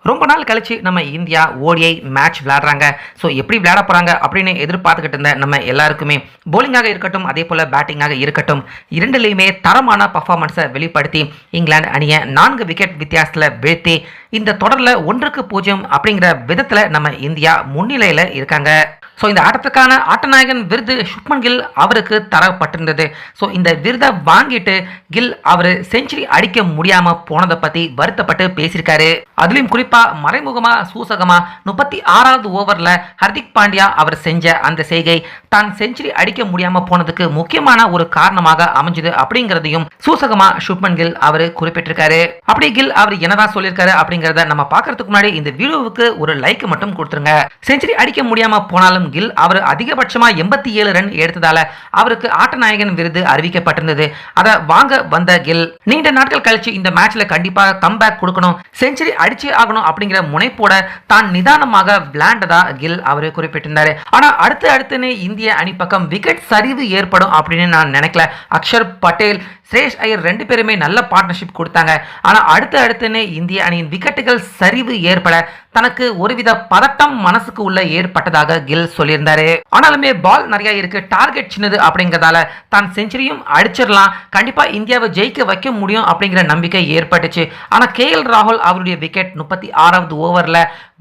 ரொம்ப நாள் கழிச்சு நம்ம இந்தியா ஓடிஐ மேட்ச் விளையாடுறாங்க. ஸோ எப்படி விளையாட போறாங்க அப்படின்னு எதிர்பார்த்துக்கிட்டு இருந்த நம்ம எல்லாருக்குமே போலிங்காக இருக்கட்டும், அதே போல பேட்டிங்காக இருக்கட்டும், இரண்டுலையுமே தரமான பர்ஃபார்மன்ஸை வெளிப்படுத்தி இங்கிலாந்து அணியை 4 விக்கெட் வித்தியாசத்தில் வீழ்த்தி இந்த தொடரில் 1-0 அப்படிங்கிற விதத்தில் நம்ம இந்தியா முன்னிலையில் இருக்காங்க. ஸோ இந்த ஆட்டத்துக்கான ஆட்டநாயகன் விருது சுப்மன் கில் அவருக்கு தரப்பட்டிருந்தது. ஸோ இந்த விருதை வாங்கிட்டு கில் அவர் செஞ்சுரி அடிக்க முடியாம போனதை பத்தி வருத்தப்பட்டு பேசியிருக்காரு. அதுலயும் குறிப்பா மறைமுகமா சூசகமா 36வது ஓவர்ல ஹர்திக் பாண்டியா அவர் செஞ்ச அந்த செய்கை தான் செஞ்சுரி அடிக்க முடியாம போனதுக்கு முக்கியமான ஒரு காரணமாக அமைஞ்சது அப்படிங்கிறதையும் சூசகமா சுப்மன் கில் அவர் குறிப்பிட்டிருக்காரு. அப்படி கில் அவர் என்னதான் சொல்லியிருக்காரு அப்படிங்கிறத நம்ம பார்க்கறதுக்கு முன்னாடி இந்த வீடியோவுக்கு ஒரு லைக் மட்டும் கொடுத்துருங்க. செஞ்சுரி அடிக்க முடியாம போனாலும் கில் அவர் அதிகபட்சமா 87 ரன் எடுத்ததால அவருக்கு ஆட்டநாயகன் விருது அறிவிக்கப்பட்டிருந்தது. அதை வாங்க வந்த கில் நீண்ட நாட்கள் கழிச்சு இந்த மேட்ச்ல கண்டிப்பா கம்பேக் கொடுக்கணும், செஞ்சுரி அடிச்சு ஆகணும் அப்படிங்கிற முனைப்போட தான் நிதானமாக விளையாண்டதா கில் அவரு குறிப்பிட்டிருந்தாரு. ஆனா அடுத்துன்னு இந்திய அணி பக்கம் விக்கெட் சரிவு ஏற்படும் அப்படின்னு நான் நினைக்கல. அக்ஷர் பட்டேல், ஸ்ரேஷ் ஐயர் 2 பேருமே நல்ல பார்ட்னர்ஷிப் கொடுத்தாங்க. ஆனா அடுத்துன்னு இந்திய அணியின் விக்கெட்டுகள் சரிவு ஏற்பட தனக்கு ஒருவித பதட்டம் மனசுக்கு உள்ள ஏற்பட்டதாக கில் சொல்லியிருந்தாரு. ஆனாலுமே பால் நிறைய இருக்கு, டார்கெட் சின்னது அப்படிங்கிறதால தான் செஞ்சுரியும் அடிச்சிடலாம், கண்டிப்பா இந்தியாவை ஜெயிக்க வைக்க முடியும் அப்படிங்கிற நம்பிக்கை ஏற்பட்டுச்சு. ஆனா KL ராகுல் அவருடைய விக்கெட் 36வது ஓவர்ல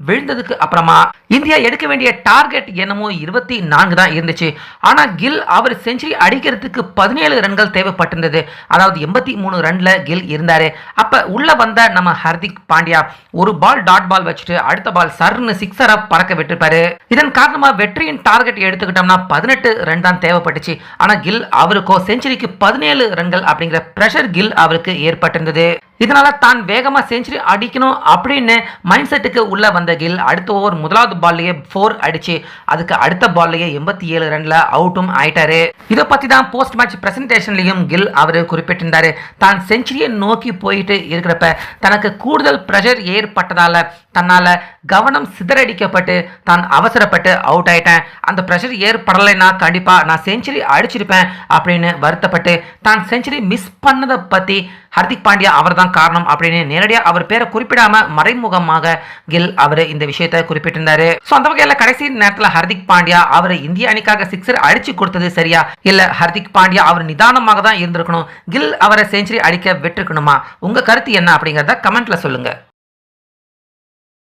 விழுந்ததுக்கு அப்புறமா இந்தியா எடுக்க வேண்டிய டார்கெட் என்னமோ 24 தான் இருந்துச்சு. ஆனா கில் அவர் செஞ்சுரி அடிக்கிறதுக்கு 17 ரன்கள் தேவைப்பட்டிருந்தது. அதாவது 83 ரன்ல கில் இருந்தாரு. அப்ப உள்ள வந்த நம்ம ஹர்திக் பாண்டியா ஒரு பால் டாட் பால் வச்சுட்டு அடுத்த பால் சர்னு சிக்ஸரா பறக்க விட்டுருப்பாரு. இதன் காரணமா வெற்றியின் டார்கெட் எடுத்துக்கிட்டோம்னா 18 ரன் தான் தேவைப்பட்டுச்சு. ஆனா கில் அவருக்கோ செஞ்சுரிக்கு 17 ரன்கள் அப்படிங்கிற பிரஷர் கில் அவருக்கு ஏற்பட்டிருந்தது. இதனால தான் வேகமா செஞ்சுரி அடிக்கணும் அப்படின்னு மைண்ட் செட்டுக்கு உள்ள வந்த கில் அடுத்த ஓவர் முதலாவது பால்லையே 4 அடிச்சு அதுக்கு அடுத்த பால்லையே 87 ரன்ல அவுட்டும் ஆயிட்டாரு. இதை பத்தி தான் போஸ்ட் மேட்ச் பிரசன்டேஷன்லயும் கில் அவரு குறிப்பிட்டிருந்தாரு. தான் செஞ்சுரியை நோக்கி போயிட்டு இருக்கிறப்ப தனக்கு கூடுதல் பிரஷர் ஏற்பட்டதால தன்னால கவனம் சிதறடிக்கப்பட்டு தான் அவசரப்பட்டு அவுட் ஆயிட்டேன். அந்த பிரஷர் ஏற்படலைன்னா கண்டிப்பா நான் செஞ்சுரி அடிச்சிருப்பேன் அப்படின்னு வருத்தப்பட்டு தான் செஞ்சுரி மிஸ் பண்ணதை பத்தி ஹர்திக் பாண்டியா அவர் தான் காரணம் அப்படின்னு நேரடியாக அவர் பேரை குறிப்பிடாம மறைமுகமாக கில் அவர் இந்த விஷயத்தை குறிப்பிட்டிருந்தாரு. ஸோ அந்த வகையில் கடைசி நேரத்தில் ஹர்திக் பாண்டியா அவர் இந்திய அணிக்காக சிக்ஸர் அடிச்சு கொடுத்தது சரியா, இல்ல ஹர்திக் பாண்டியா அவர் நிதானமாக தான் இருந்திருக்கணும், கில் அவரை செஞ்சுரி அடிக்க விட்டுருக்கணுமா? உங்க கருத்து என்ன அப்படிங்கிறத கமெண்ட்ல சொல்லுங்க.